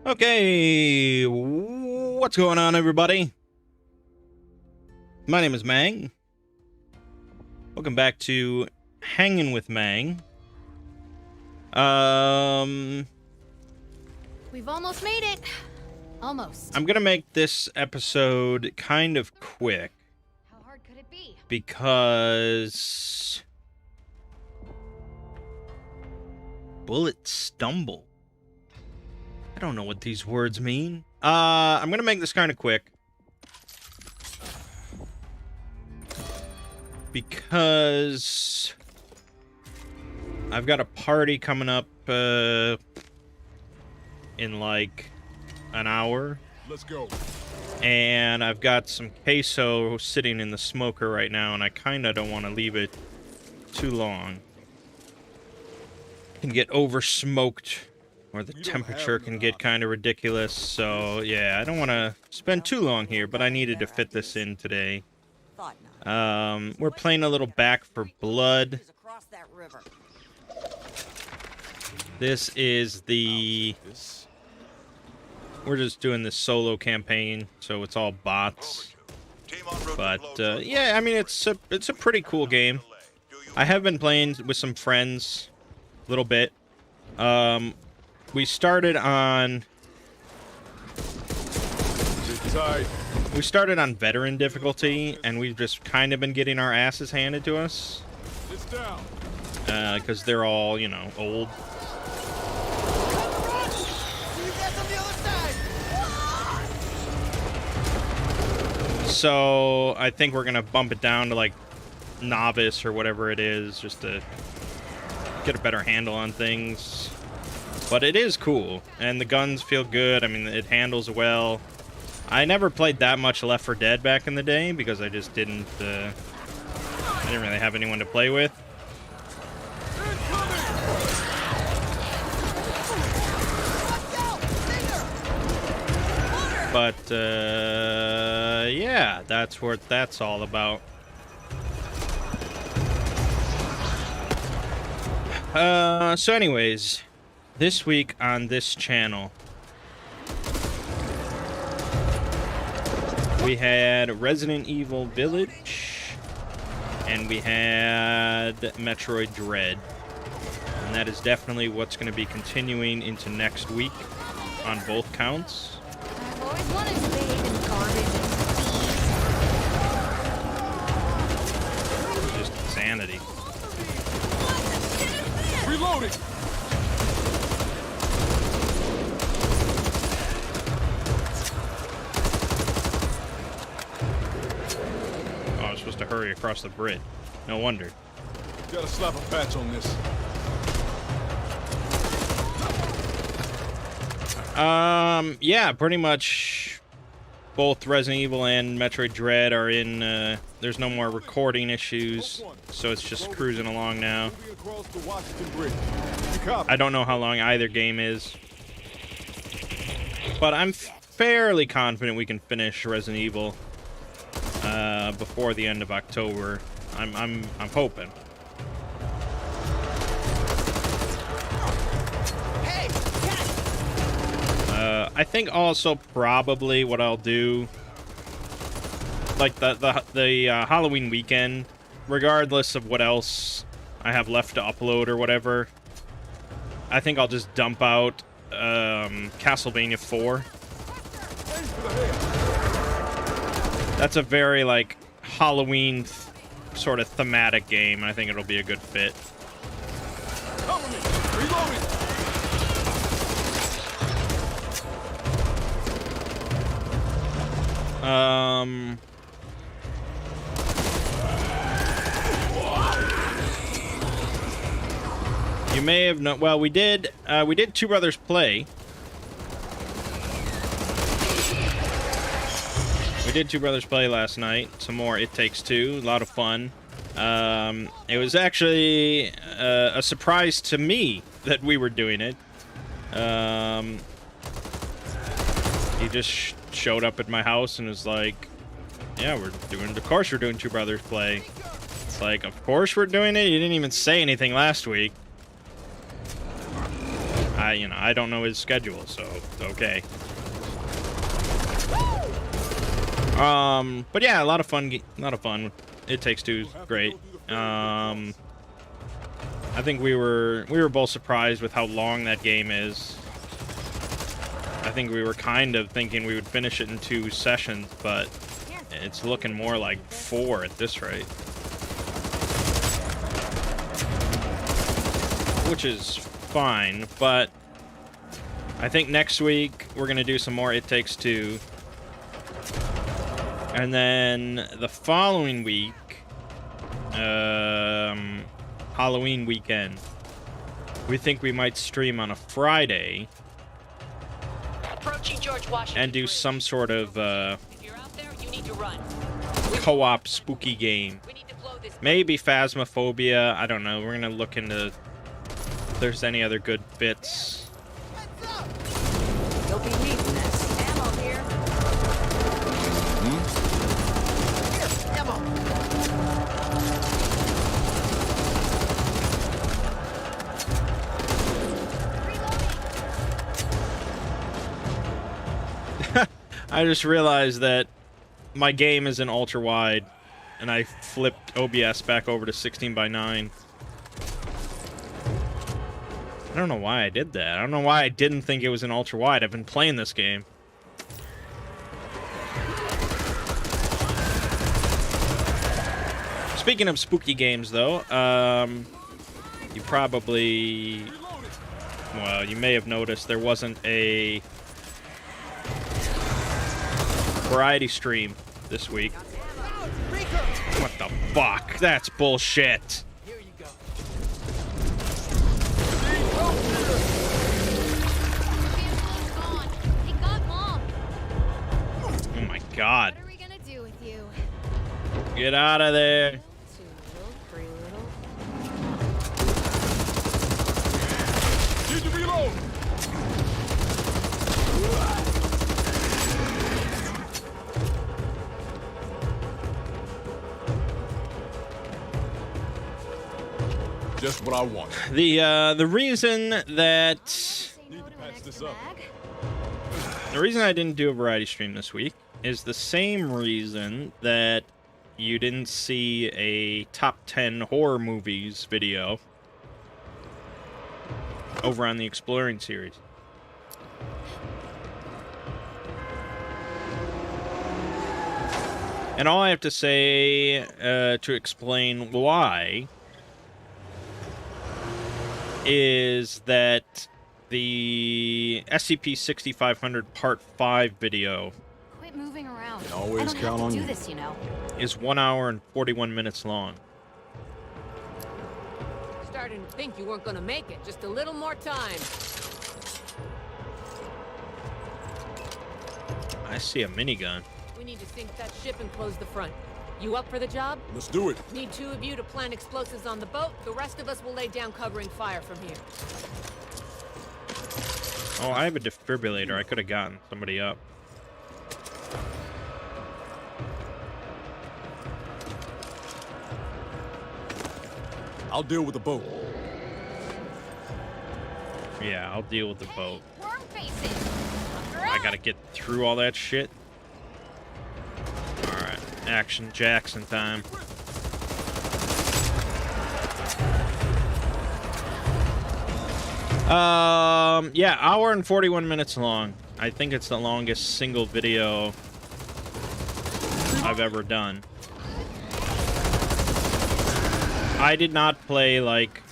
Okay, what's going on, everybody? My name is Mangg. Welcome back to Hanging with Mangg. We've almost made it. Almost. I'm gonna make this episode kind of quick How hard could it be? because bullets stumble. I don't know what these words mean. I'm gonna make this kind of quick because I've got a party coming up in like an hour. Let's go. And I've got some queso sitting in the smoker right now, and I kind of don't want to leave it too long. It can get over smoked, or the temperature can get kind of ridiculous. So yeah, I don't want to spend too long here, but I needed to fit this in today. We're playing a little Back for Blood. This is the... We're just doing this solo campaign, so it's all bots. But yeah, I mean, it's a pretty cool game. I have been playing with some friends a little bit. We started on veteran difficulty, and we've just kind of been getting our asses handed to us. Because they're all, you know, old. So I think we're gonna bump it down to like novice or whatever it is, just to get a better handle on things. But it is cool, and the guns feel good. I mean, it handles well. I never played that much Left 4 Dead back in the day because I just didn't really have anyone to play with. But yeah, that's what that's all about. So anyways, this week on this channel, we had Resident Evil Village, and we had Metroid Dread. And that is definitely what's going to be continuing into next week on both counts. I've always wanted to bathe in garbage and Just insanity. Reloading. Oh, I was supposed to hurry across the bridge. No wonder. Gotta slap a patch on this. Yeah, pretty much both Resident Evil and Metroid Dread are in, there's no more recording issues, so it's just cruising along now. I don't know how long either game is, but I'm fairly confident we can finish Resident Evil before the end of October. I'm hoping. I think also probably what I'll do, like the Halloween weekend, regardless of what else I have left to upload or whatever, I think I'll just dump out Castlevania 4. That's a very like Halloween sort of thematic game. I think it'll be a good fit. Reloading. You may have known. Well, we did Two Brothers Play. We did Two Brothers Play last night. Some more It Takes Two. A lot of fun. It was actually a surprise to me that we were doing it. He just showed up at my house and was like, yeah, of course we're doing Two Brothers Play. It's like, of course we're doing it? You didn't even say anything last week. I don't know his schedule, so okay. But yeah, a lot of fun. A lot of fun. It Takes Two is great. I think we were both surprised with how long that game is. I think we were kind of thinking we would finish it in 2 sessions, but it's looking more like 4 at this rate. Which is fine, but I think next week we're going to do some more It Takes Two. And then the following week, Halloween weekend, we think we might stream on a Friday and do some sort of co-op spooky game. Maybe Phasmophobia. I don't know. We're gonna look into if there's any other good fits. You'll be needing this. Ammo here. Here, ammo. I just realized that my game is in ultra wide, and I flipped OBS back over to 16:9. I don't know why I did that. I don't know why I didn't think it was in ultra wide. I've been playing this game. Speaking of spooky games, though, you probably, well, you may have noticed there wasn't a variety stream this week. What the fuck? That's bullshit. Here you go. He got Mom. Oh my god. What are we gonna do with you? Get out of there. Too little, free little. Need to reload. Just what I want. The reason that Say no Need to to an patch this extra up. bag? the reason I didn't do a variety stream this week is the same reason that you didn't see a top 10 horror movies video over on the Exploring series. And all I have to say to explain why is that the SCP-6500 Part 5 video Quit moving around. Can always I don't count have on to you. do this, you know. is 1 hour and 41 minutes long. Starting to think you weren't gonna make it. Just a little more time. I see a minigun. We need to sink that ship and close the front. You up for the job? Let's do it. Need 2 of you to plant explosives on the boat. The rest of us will lay down covering fire from here. Oh, I have a defibrillator. I could have gotten somebody up. I'll deal with the boat. Yeah, I'll deal with the boat. Worm faces. I gotta get through all that shit. Alright, Action Jackson time. Yeah, hour and 41 minutes long. I think it's the longest single video I've ever done. I did not play, like,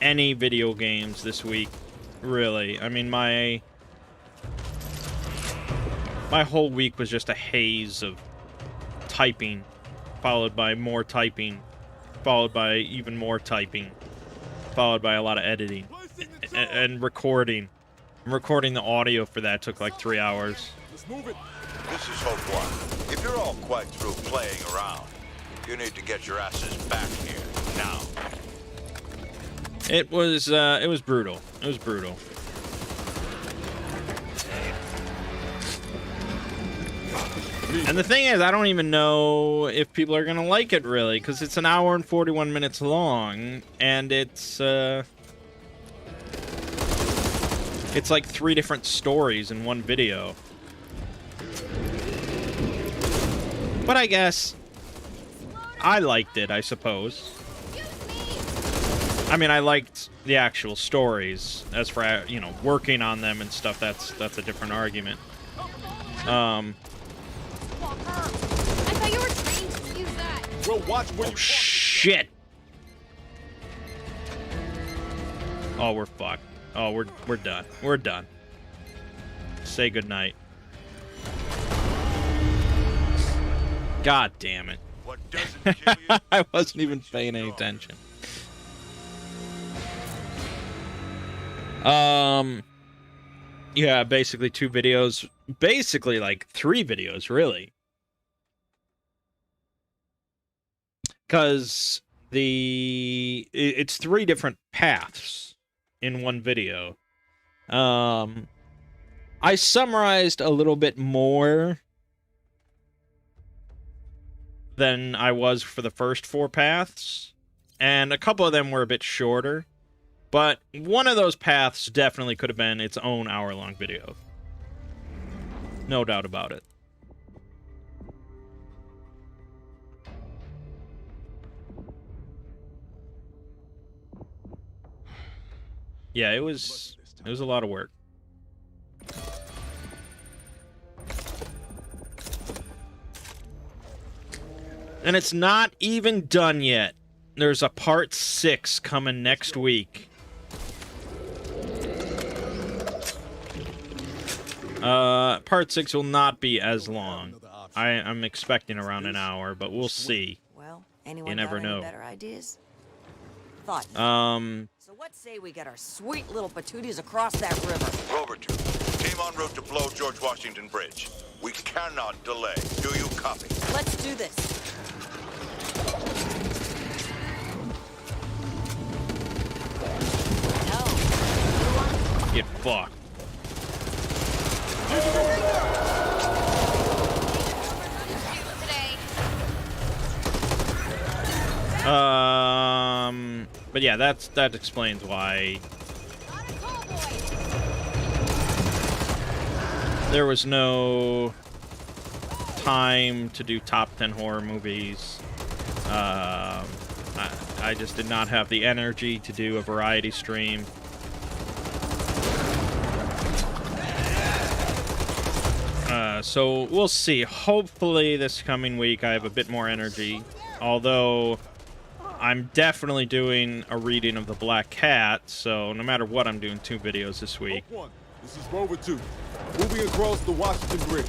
any video games this week, really. I mean, my whole week was just a haze of typing, followed by more typing, followed by even more typing, followed by a lot of editing and recording. Recording the audio for that took like 3 hours. Let's move it. This is Hope One. If you're all quite through playing around, you need to get your asses back here now. It was brutal. It was brutal. And the thing is, I don't even know if people are gonna like it really, because it's an hour and 41 minutes long, and it's It's like 3 different stories in one video. But I guess I liked it, I suppose. I mean, I liked the actual stories. As for, you know, working on them and stuff, that's a different argument. I thought you were trained to use that. Well, watch where you Shit! Oh, we're fucked. Oh, we're done. We're done. Say goodnight. God damn it. What doesn't kill you? I wasn't even paying any attention. Yeah, basically 2 videos. Basically, like, 3 videos, really. Because it's 3 different paths in one video. I summarized a little bit more than I was for the first 4 paths, and a couple of them were a bit shorter, but one of those paths definitely could have been its own hour-long video. No doubt about it. Yeah, it was a lot of work. And it's not even done yet. There's a part 6 coming next week. Part 6 will not be as long. I'm expecting around an hour, but we'll see. Well, anyone You never got any know. better ideas? Thought. So what say we get our sweet little patooties across that river? Rover 2, team en route to blow George Washington Bridge. We cannot delay. Do you copy? Let's do this. No. Get fucked. But yeah, that explains why there was no time to do top 10 horror movies. I just did not have the energy to do a variety stream. So we'll see. Hopefully this coming week I have a bit more energy. Although I'm definitely doing a reading of The Black Cat, so no matter what, I'm doing 2 videos this week. Hope 1. This is Rover 2. Moving across the Washington Bridge.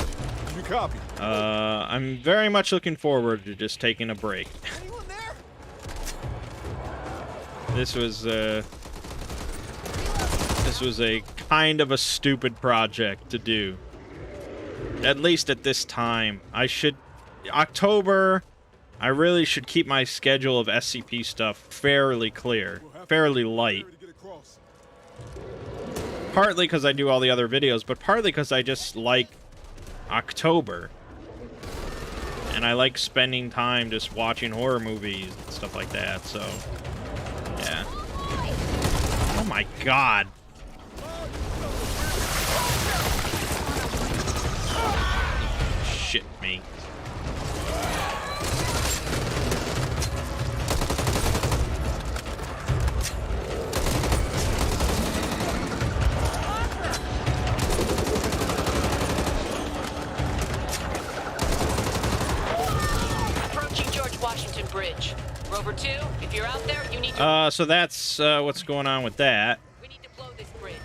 You copy? I'm very much looking forward to just taking a break. Anyone there? This was a kind of a stupid project to do. At least at this time. October, I really should keep my schedule of SCP stuff fairly clear, fairly light. Partly because I do all the other videos, but partly because I just like October. And I like spending time just watching horror movies and stuff like that, so yeah. Oh my god. Shit me. Approaching George Washington Bridge. Rover 2, if you're out there, you need to... So that's what's going on with that. We need to blow this bridge.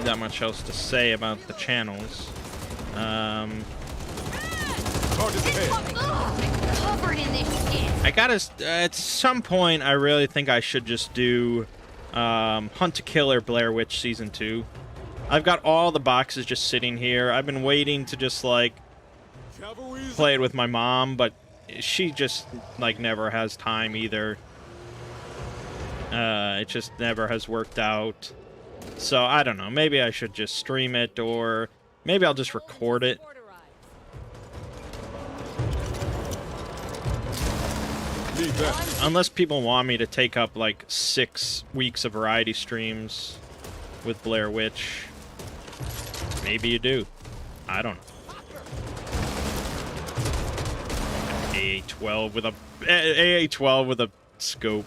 Not much else to say about the channels. Target ahead. Ugh, covered in this shit. I gotta, at some point, I really think I should just do Hunt to Kill or Blair Witch Season 2. I've got all the boxes just sitting here. I've been waiting to just, like, Cavalry's play it with my mom, but she just, like, never has time either. It just never has worked out. So, I don't know. Maybe I should just stream it, or maybe I'll just record it. need that. Unless people want me to take up like 6 weeks of variety streams with Blair Witch. Maybe you do. I don't know. AA-12 with a AA-12 with a scope.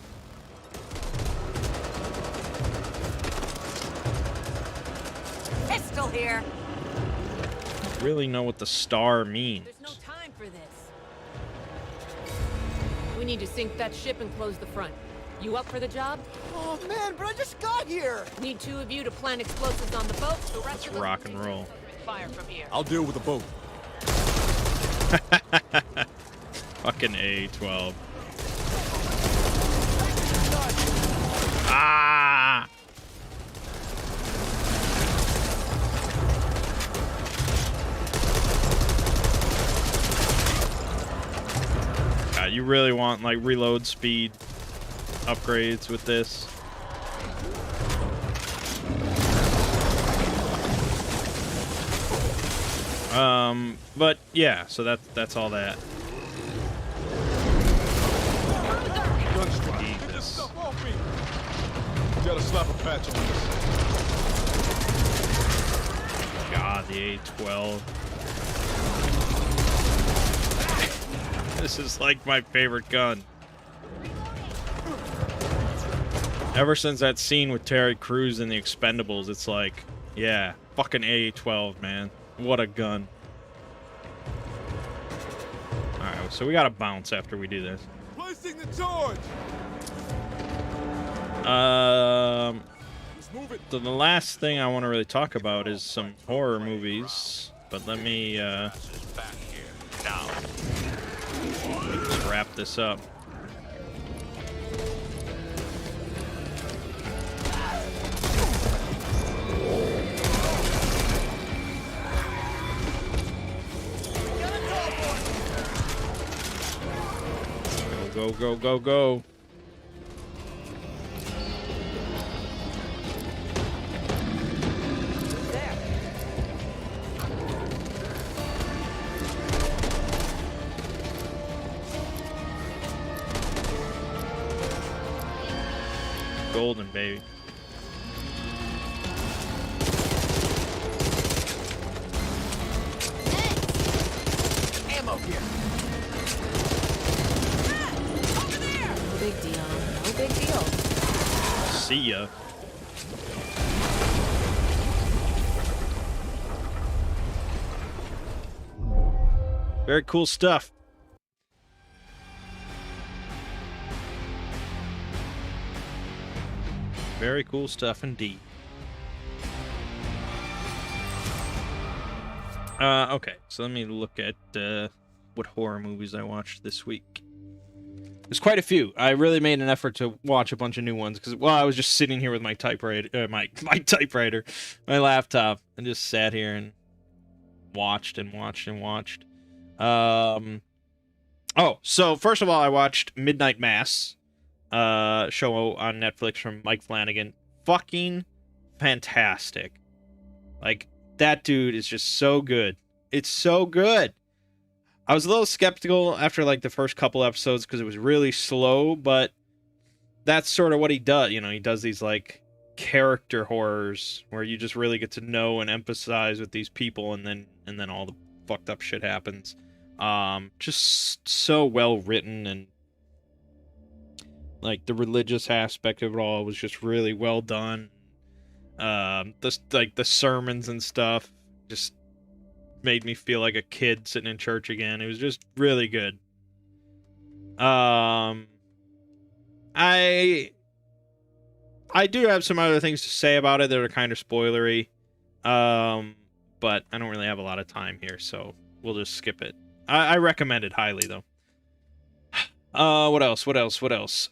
Pistol here. Really know what the star means. There's no time for this. We need to sink that ship and close the front. You up for the job? Oh man, but I just got here. Need 2 of you to plant explosives on the boat. The rest Let's of us rock will and take roll. fire from here. I'll deal with the boat. Fucking A-12. Ah! God, you really want like reload speed upgrades with this? But yeah, so that's all that. Gunstrike. Get this stuff off me. Gotta slap a patch on this. God, the A-12. This is like my favorite gun. Ever since that scene with Terry Crews in The Expendables, it's like, yeah, fucking A-12, man. What a gun. Alright, so we gotta bounce after we do this. Placing the charge. Let's move it. So the last thing I want to really talk about is some horror movies. But let me, Asses back here. Now. just wrap this up. Go, go, go, go. Golden, baby. Ammo here. No big deal. No big deal. See ya. Very cool stuff. Very cool stuff indeed. Okay, so let me look at what horror movies I watched this week. There's quite a few. I really made an effort to watch a bunch of new ones because, well, I was just sitting here with my typewriter, my typewriter, my laptop, and just sat here and watched and watched and watched. Oh, so first of all, I watched Midnight Mass, show on Netflix from Mike Flanagan. Fucking fantastic. Like, that dude is just so good. It's so good. I was a little skeptical after like the first couple episodes because it was really slow, but that's sort of what he does. You know, he does these like character horrors where you just really get to know and empathize with these people, and then all the fucked up shit happens. Just so well written, and like the religious aspect of it all was just really well done. The sermons and stuff just made me feel like a kid sitting in church again. It was just really good. I do have some other things to say about it that are kind of spoilery. But I don't really have a lot of time here, so we'll just skip it. I recommend it highly, though. What else?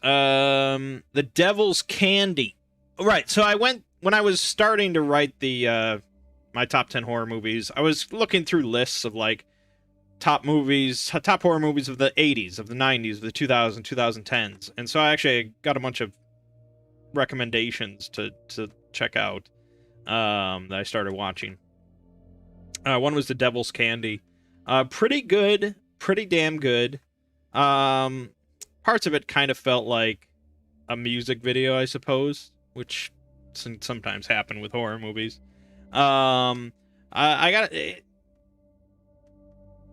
The Devil's Candy. Right, so when I was starting to write the my top 10 horror movies, I was looking through lists of like top horror movies of the 80s, of the 90s, of the 2000s, 2010s. And so I actually got a bunch of recommendations to check out that I started watching. One was The Devil's Candy. Pretty good, pretty damn good. parts of it kind of felt like a music video, I suppose, which sometimes happen with horror movies. I got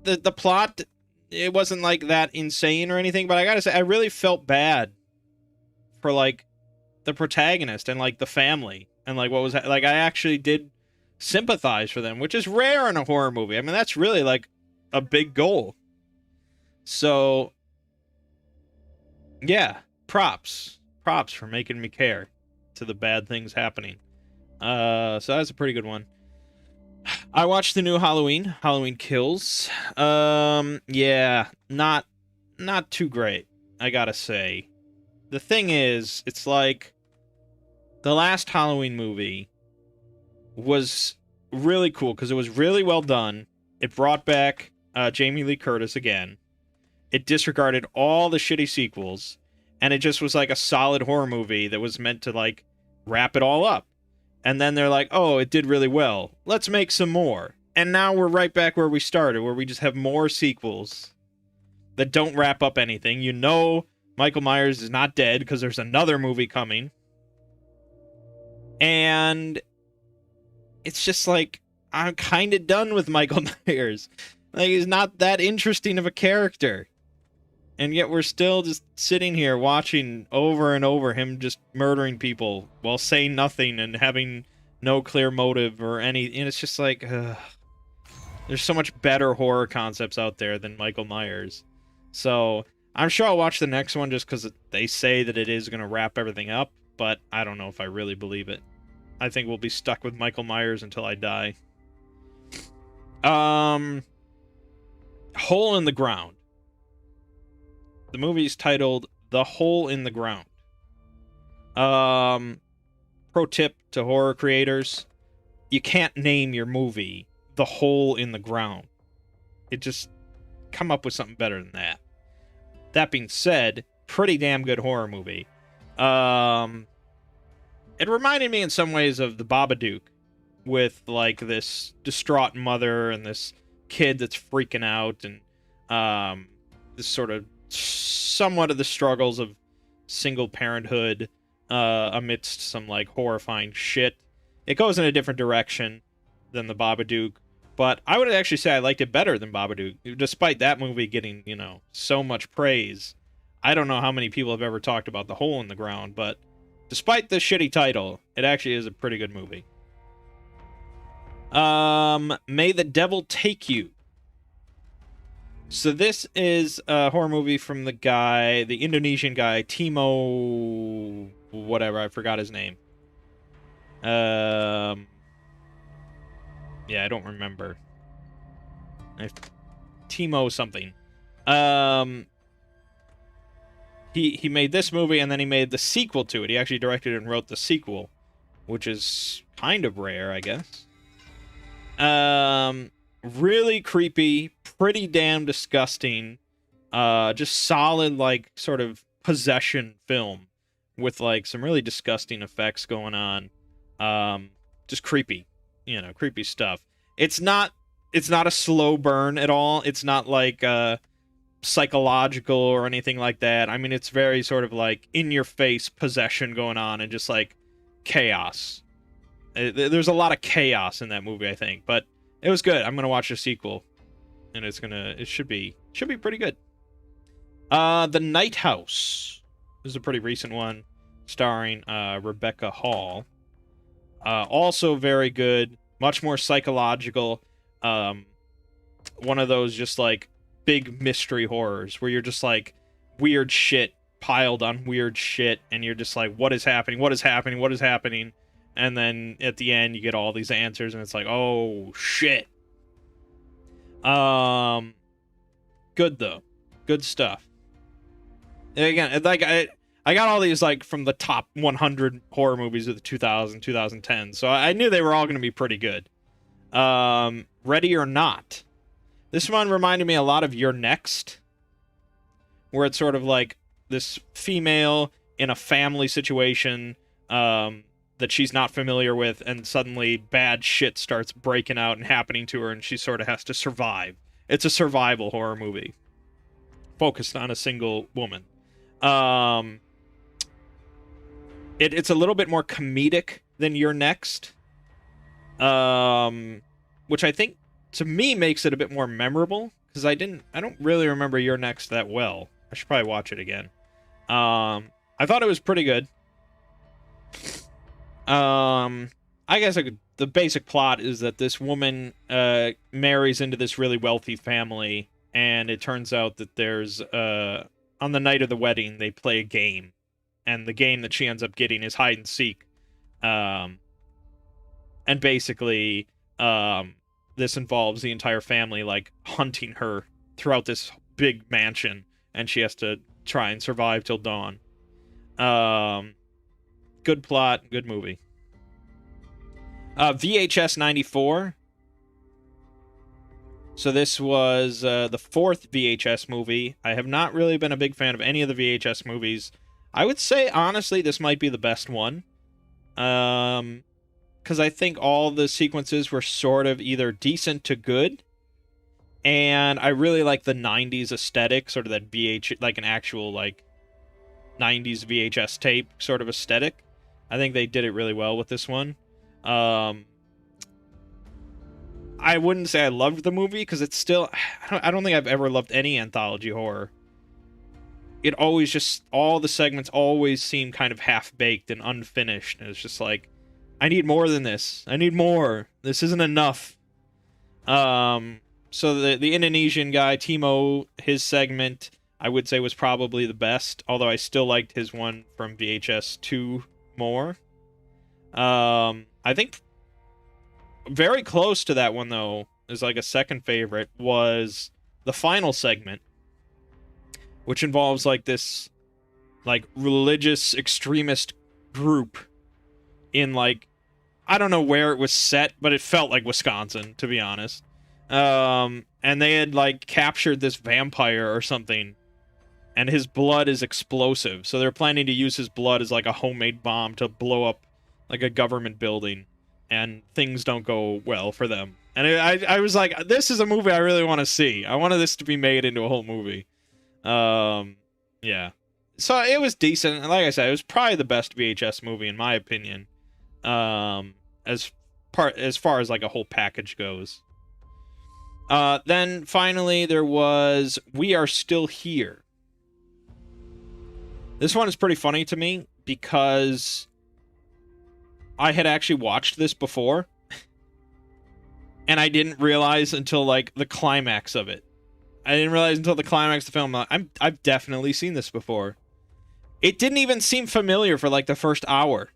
the plot. It wasn't like that insane or anything, but I gotta say, I really felt bad for like the protagonist and like the family and like what was like. I actually did sympathize for them, which is rare in a horror movie. I mean, that's really like a big goal. So yeah, props for making me care to the bad things happening. So that's a pretty good one. I watched the new Halloween Kills. Yeah, not too great, I gotta say. The thing is, it's like the last Halloween movie was really cool because it was really well done. It brought back Jamie Lee Curtis again. It disregarded all the shitty sequels, and it just was like a solid horror movie that was meant to like wrap it all up. And then they're like, oh, it did really well. Let's make some more. And now we're right back where we started, where we just have more sequels that don't wrap up anything. You know Michael Myers is not dead because there's another movie coming. And it's just like, I'm kind of done with Michael Myers. Like, he's not that interesting of a character. And yet we're still just sitting here watching over and over him just murdering people while saying nothing and having no clear motive or any... And it's just like, there's so much better horror concepts out there than Michael Myers. So I'm sure I'll watch the next one just because they say that it is going to wrap everything up, but I don't know if I really believe it. I think we'll be stuck with Michael Myers until I die. Hole in the Ground. The movie's titled The Hole in the Ground. Pro tip to horror creators: you can't name your movie The Hole in the Ground. It just come up with something better than that. That being said, pretty damn good horror movie. It reminded me in some ways of The Babadook, with like this distraught mother and this kid that's freaking out, and this sort of somewhat of the struggles of single parenthood amidst some like horrifying shit. It goes in a different direction than The Babadook, but I would actually say I liked it better than Babadook, despite that movie getting, you know, so much praise. I don't know how many people have ever talked about The Hole in the Ground, but despite the shitty title, it actually is a pretty good movie. May the Devil Take You. So this is a horror movie from the Indonesian guy, Timo... whatever, I forgot his name. Yeah, I don't remember. Timo something. He made this movie, and then he made the sequel to it. He actually directed and wrote the sequel, which is kind of rare, I guess. Really creepy, pretty damn disgusting, just solid, like, sort of possession film with, like, some really disgusting effects going on. Just creepy, you know, creepy stuff. It's not a slow burn at all. It's not, like, psychological or anything like that. I mean, it's very sort of, like, in-your-face possession going on and just, like, chaos. There's a lot of chaos in that movie, I think, but it was good. I'm gonna watch the sequel, and it should be pretty good. The Nighthouse. This is a pretty recent one, starring Rebecca Hall. Also very good, much more psychological. One of those just like big mystery horrors where you're just like weird shit piled on weird shit, and you're just like, what is happening? What is happening? What is happening? And then at the end, you get all these answers, and it's like, oh, shit. Good, though. Good stuff. And again, like, I got all these, like, from the top 100 horror movies of the 2010, so I knew they were all going to be pretty good. Ready or Not. This one reminded me a lot of You're Next, where it's sort of like this female in a family situation, that she's not familiar with, and suddenly bad shit starts breaking out and happening to her, and she sort of has to survive. It's a survival horror movie focused on a single woman. It's a little bit more comedic than You're Next, which I think to me makes it a bit more memorable because I don't really remember You're Next that well. I should probably watch it again. I thought it was pretty good. I guess the basic plot is that this woman marries into this really wealthy family, and it turns out that there's on the night of the wedding they play a game, and the game that she ends up getting is hide and seek. And basically, this involves the entire family like hunting her throughout this big mansion, and she has to try and survive till dawn. Good plot, good movie. VHS 94. So this was the fourth VHS movie. I have not really been a big fan of any of the VHS movies. I would say, honestly, this might be the best one. Because I think all the sequences were sort of either decent to good. And I really like the 90s aesthetic, sort of that like an actual, like, 90s VHS tape sort of aesthetic. I think they did it really well with this one. I wouldn't say I loved the movie, because it's still... I don't think I've ever loved any anthology horror. It always just... All the segments always seem kind of half-baked and unfinished. And it's just like, I need more than this. I need more. This isn't enough. So the Indonesian guy, Timo, his segment, I would say was probably the best. Although I still liked his one from VHS 2 more. I think very close to that one, though, is like a second favorite, was the final segment, which involves like this like religious extremist group in like, I don't know where it was set, but it felt like Wisconsin, to be honest. And they had like captured this vampire or something, and his blood is explosive. So they're planning to use his blood as like a homemade bomb to blow up like a government building, and things don't go well for them. And I was like, this is a movie I really want to see. I wanted this to be made into a whole movie. Yeah. So it was decent. And like I said, it was probably the best VHS movie in my opinion. As far as like a whole package goes. Then finally there was We Are Still Here. This one is pretty funny to me because I had actually watched this before, and I didn't realize until like the climax of it. I didn't realize until the climax of the film. I've definitely seen this before. It didn't even seem familiar for like the first hour.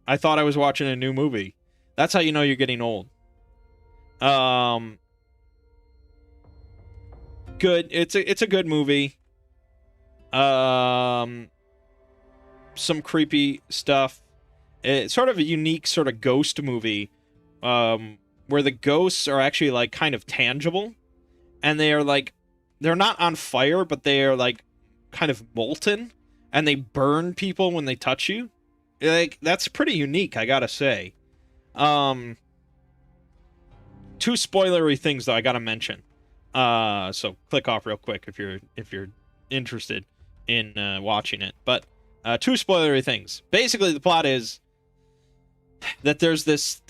I thought I was watching a new movie. That's how you know you're getting old. Good. It's a good movie. Some creepy stuff. It's sort of a unique sort of ghost movie, where the ghosts are actually like kind of tangible, and they are like, they're not on fire, but they are like kind of molten, and they burn people when they touch you. Like, that's pretty unique, I gotta say. Two spoilery things though I gotta mention. So click off real quick if you're interested in watching it. But two spoilery things. Basically, the plot is that there's this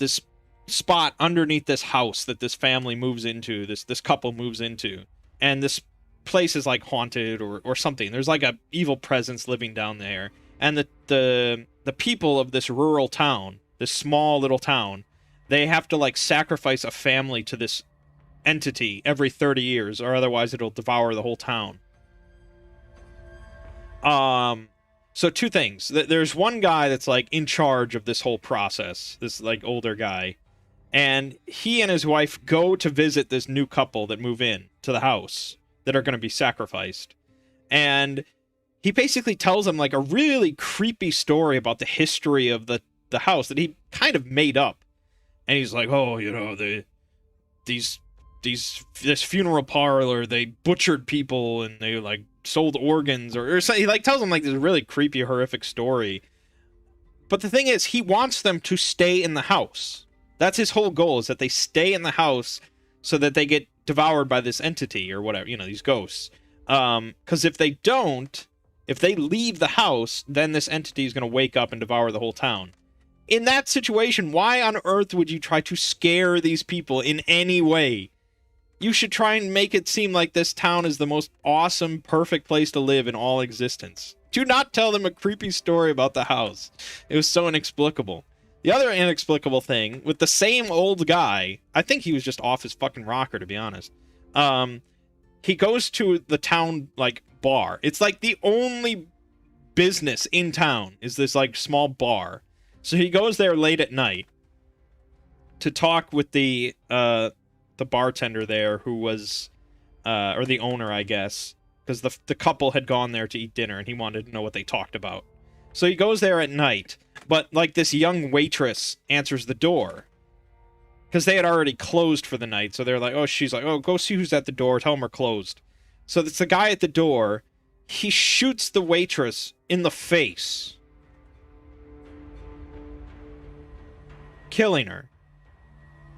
spot underneath this house that this family moves into, this couple moves into, and this place is like haunted or something. There's like a evil presence living down there, and the people of this rural town, this small little town, they have to like sacrifice a family to this entity every 30 years, or otherwise it'll devour the whole town. So two things. There's one guy that's like in charge of this whole process, this like older guy, and he and his wife go to visit this new couple that move in to the house that are going to be sacrificed. And he basically tells them like a really creepy story about the history of the house that he kind of made up. And he's like, oh, you know, this funeral parlor, they butchered people and they like sold organs or something. He like tells them like this really creepy, horrific story. But the thing is, he wants them to stay in the house. That's his whole goal, is that they stay in the house so that they get devoured by this entity or whatever, you know, these ghosts. Because if they don't, If they leave the house, then this entity is going to wake up and devour the whole town. In that situation, why on earth would you try to scare these people in any way? You should try and make it seem like this town is the most awesome, perfect place to live in all existence. Do not tell them a creepy story about the house. It was so inexplicable. The other inexplicable thing, with the same old guy, I think he was just off his fucking rocker, to be honest. He goes to the town, like, bar. It's like the only business in town is this, like, small bar. So he goes there late at night to talk with the bartender there, who was, or the owner, I guess, because the couple had gone there to eat dinner and he wanted to know what they talked about. So he goes there at night, but like this young waitress answers the door because they had already closed for the night. So they're like, oh, she's like, oh, go see who's at the door. Tell them we're closed. So it's the guy at the door. He shoots the waitress in the face, killing her.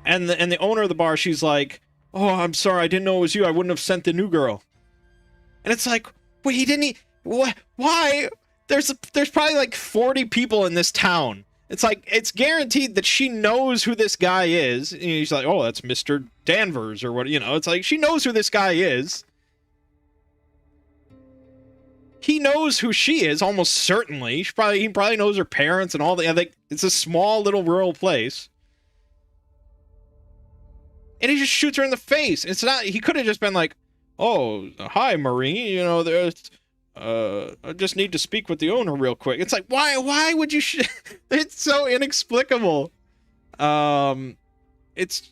And the owner of the bar, she's like, oh, I'm sorry, I didn't know it was you. I wouldn't have sent the new girl. And it's like, wait, he didn't... What? Why? There's probably like 40 people in this town. It's like, it's guaranteed that she knows who this guy is. And he's like, oh, that's Mr. Danvers or what, you know. It's like, she knows who this guy is. He knows who she is, almost certainly. He probably knows her parents and all the... I think it's a small little rural place. And he just shoots her in the face. It's not... He could have just been like, oh, hi, Marie. You know, there's... I just need to speak with the owner real quick. It's like, why would you... It's so inexplicable. It's...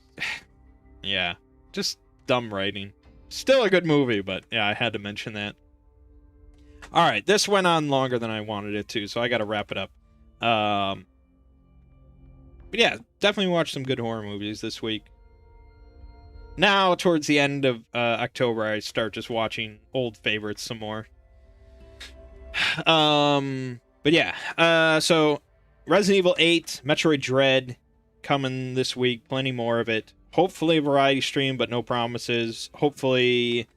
Yeah. Just dumb writing. Still a good movie, but yeah, I had to mention that. Alright, this went on longer than I wanted it to, so I gotta wrap it up. But yeah, definitely watch some good horror movies this week. Now, towards the end of October, I start just watching old favorites some more. But yeah, so Resident Evil 8, Metroid Dread, coming this week. Plenty more of it. Hopefully a variety stream, but no promises. Hopefully,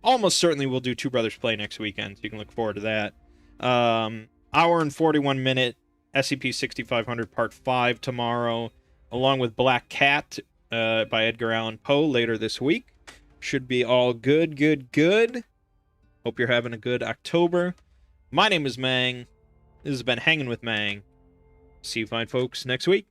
almost certainly we'll do Two Brothers Play next weekend, so you can look forward to that. Hour and 41 minute SCP-6500 Part 5 tomorrow, along with Black Cat by Edgar Allan Poe later this week. Should be all good. Hope you're having a good October. My name is Mangg. This has been Hanging with Mangg. See you fine folks next week.